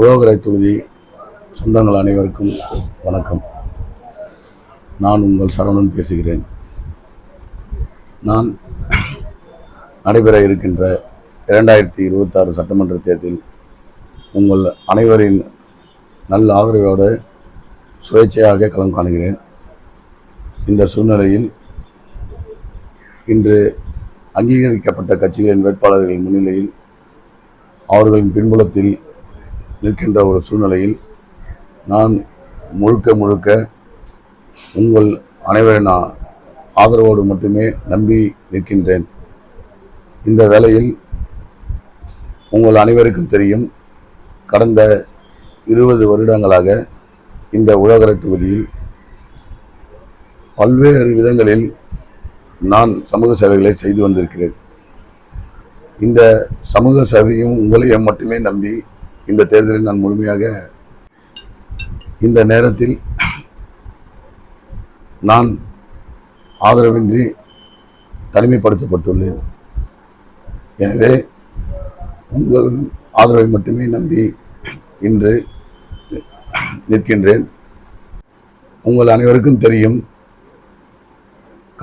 உழவகரை தொகுதி சொந்தங்கள் அனைவருக்கும் வணக்கம். நான் உங்கள் சரவணன் பேசுகிறேன். நான் நடைபெற இருக்கின்ற 2026 சட்டமன்ற தேர்தலில் உங்கள் அனைவரின் நல்ல ஆதரவோடு சுயேட்சையாக களம் காணுகிறேன். இந்த சூழ்நிலையில் இன்று அங்கீகரிக்கப்பட்ட கட்சிகளின் வேட்பாளர்களின் முன்னிலையில் அவர்களின் பின்புலத்தில் நிற்கின்ற ஒரு சூழ்நிலையில் நான் முழுக்க உங்கள் அனைவரின் ஆதரவோடு மட்டுமே நம்பி நிற்கின்றேன். இந்த வேளையில் உங்கள் அனைவருக்கும் தெரியும், கடந்த 20 வருடங்களாக இந்த உழவகரை தொகுதியில் பல்வேறு விதங்களில் நான் சமூக சேவைகளை செய்து வந்திருக்கிறேன். இந்த சமூக சேவையும் உங்களையும் மட்டுமே நம்பி இந்த தேர்தலில் நான் முழுமையாக இந்த நேரத்தில் நான் ஆதரவின்றி தனிமைப்படுத்தப்பட்டுள்ளேன். எனவே உங்கள் ஆதரவை மட்டுமே நம்பி இன்று நிற்கின்றேன். உங்கள் அனைவருக்கும் தெரியும்,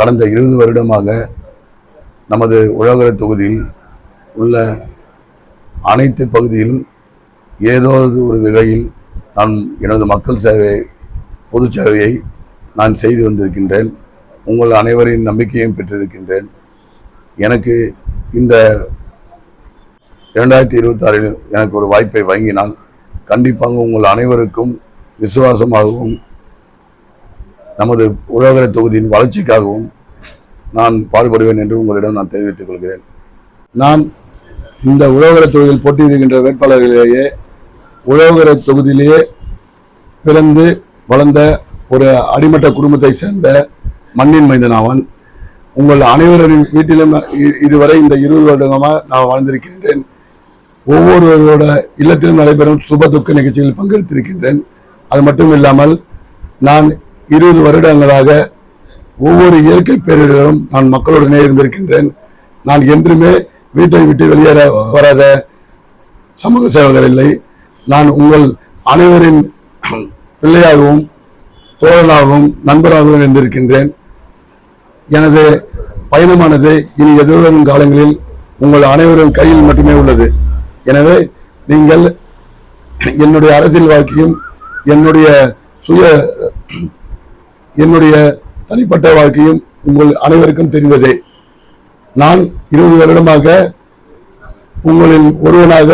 கடந்த 20 வருடமாக நமது உழவகரை தொகுதியில் உள்ள அனைத்து பகுதியிலும் ஏதோ ஒரு வகையில் நான் எனது மக்கள் சேவை, பொது சேவையை நான் செய்து வந்திருக்கின்றேன். உங்கள் அனைவரின் நம்பிக்கையும் பெற்றிருக்கின்றேன். எனக்கு இந்த 2026 எனக்கு ஒரு வாய்ப்பை வழங்கினால் கண்டிப்பாக உங்கள் அனைவருக்கும் விசுவாசமாகவும் நமது உழவகரை தொகுதியின் வளர்ச்சிக்காகவும் நான் பாடுபடுவேன் என்று உங்களிடம் நான் தெரிவித்துக் கொள்கிறேன். நான் இந்த உழவகரை தொகுதியில் போட்டியிடுகின்ற வேட்பாளர்களிலேயே உழவகரை தொகுதியிலேயே பிறந்து வளர்ந்த ஒரு அடிமட்ட குடும்பத்தை சேர்ந்த மண்ணின் மைந்தன் அவன். உங்கள் அனைவரின் வீட்டிலும் இதுவரை இந்த 20 வருடமாக நான் வாழ்ந்திருக்கின்றேன். ஒவ்வொருவரோட இல்லத்திலும் நடைபெறும் சுப துக்க நிகழ்ச்சிகளில் பங்கெடுத்திருக்கின்றேன். அது மட்டும் இல்லாமல் நான் 20 வருடங்களாக ஒவ்வொரு இயற்கை பேரிடரும் நான் மக்களுடனே இருந்திருக்கின்றேன். நான் என்றுமே வீட்டை விட்டு வெளியேற வராத சமூக சேவகர் இல்லை. நான் உங்கள் அனைவரின் பிள்ளையாகவும் தோழனாகவும் நண்பராகவும் இருந்திருக்கின்றேன். எனது பயணமானது இனி எதிர்வரும் காலங்களில் உங்கள் அனைவரின் கையில் மட்டுமே உள்ளது. எனவே நீங்கள் என்னுடைய அரசியல் வாழ்க்கையும் என்னுடைய தனிப்பட்ட வாழ்க்கையும் உங்கள் அனைவருக்கும் தெரிந்ததே. நான் 20 வருடமாக உங்களின் ஒருவனாக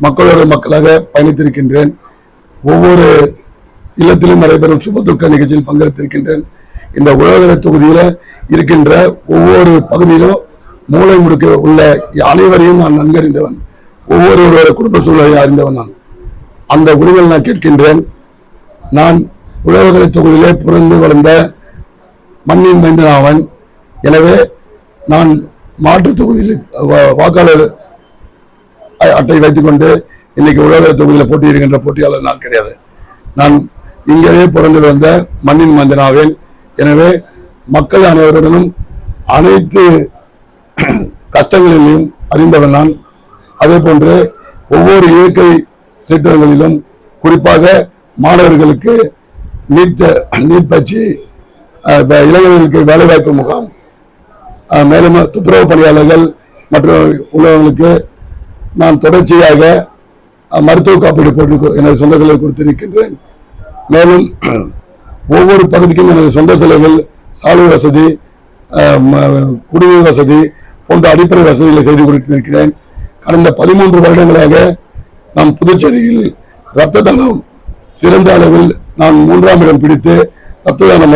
மக்களோட மக்களாக பயணித்திருக்கின்றேன். ஒவ்வொரு இல்லத்திலும் நடைபெறும் சுப துக்க நிகழ்ச்சியில் பங்கெடுத்திருக்கின்றேன். இந்த உழவகரை தொகுதியில இருக்கின்ற ஒவ்வொரு பகுதியிலும் மூளை முடுக்க உள்ள அனைவரையும் நான் நன்கறிந்தவன். ஒவ்வொருவரோட குடும்ப சூழலை அறிந்தவன். நான் அந்த உரிமையில் நான் கேட்கின்றேன். நான் உழவகரை தொகுதியிலே பிறந்து வளர்ந்த மண்ணின் மைந்தன் அவன். எனவே நான் மாற்று தொகுதியில் வாக்காளர் அட்டை வைத்துக் கொண்டு இன்னைக்கு உழவகரை தொகுதியில் போட்டியிடுகின்ற போட்டியாளர் நான் கிடையாது. நான் இங்கேயே பிறந்து வந்த மண்ணின் மைந்தனாவேன். எனவே மக்கள் அனைவருடனும் அனைத்து கஷ்டங்களிலும் அறிந்தவன் நான். அதே போன்று ஒவ்வொரு இயற்கை சீற்றங்களிலும் குறிப்பாக மாணவர்களுக்கு நீட் பயிற்சி, இளைஞர்களுக்கு வேலைவாய்ப்பு முகாம், மேலும் துப்புரவு பணியாளர்கள் மற்றும் உள்ளவர்களுக்கு நான் தொடர்ச்சியாக மருத்துவ காப்பீடு போட்டு எனது சொந்த செலவு கொடுத்திருக்கின்றேன். மேலும் ஒவ்வொரு பகுதிக்கும் எனது சொந்த செலவில் சாலை வசதி, குடிநீர் வசதி போன்ற அடிப்படை வசதிகளை செய்து கொடுத்திருக்கிறேன். கடந்த 13 வருடங்களாக நாம் புதுச்சேரியில் இரத்த தானம் சிறந்த அளவில் நான் 3ஆம் இடம் பிடித்து இரத்த தானம்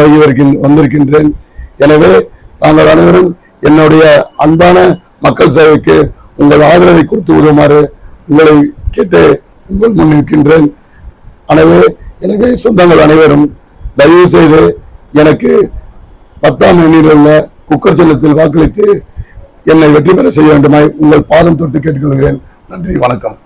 வந்திருக்கின்றேன். எனவே தாங்கள் அனைவரும் என்னுடைய அன்பான மக்கள் சேவைக்கு உங்கள் ஆதரவை கொடுத்து உதவுமாறு உங்களை கேட்டு உங்கள் முன் நிற்கின்றேன். எனவே சொந்தங்கள் அனைவரும் தயவு செய்து எனக்கு 10ஆம் எண்ணில் உள்ள குக்கர் சின்னத்தில் வாக்களித்து என்னை வெற்றி பெற செய்ய வேண்டுமாய் உங்கள் பாதம் தொட்டு கேட்டுக்கொள்கிறேன். நன்றி, வணக்கம்.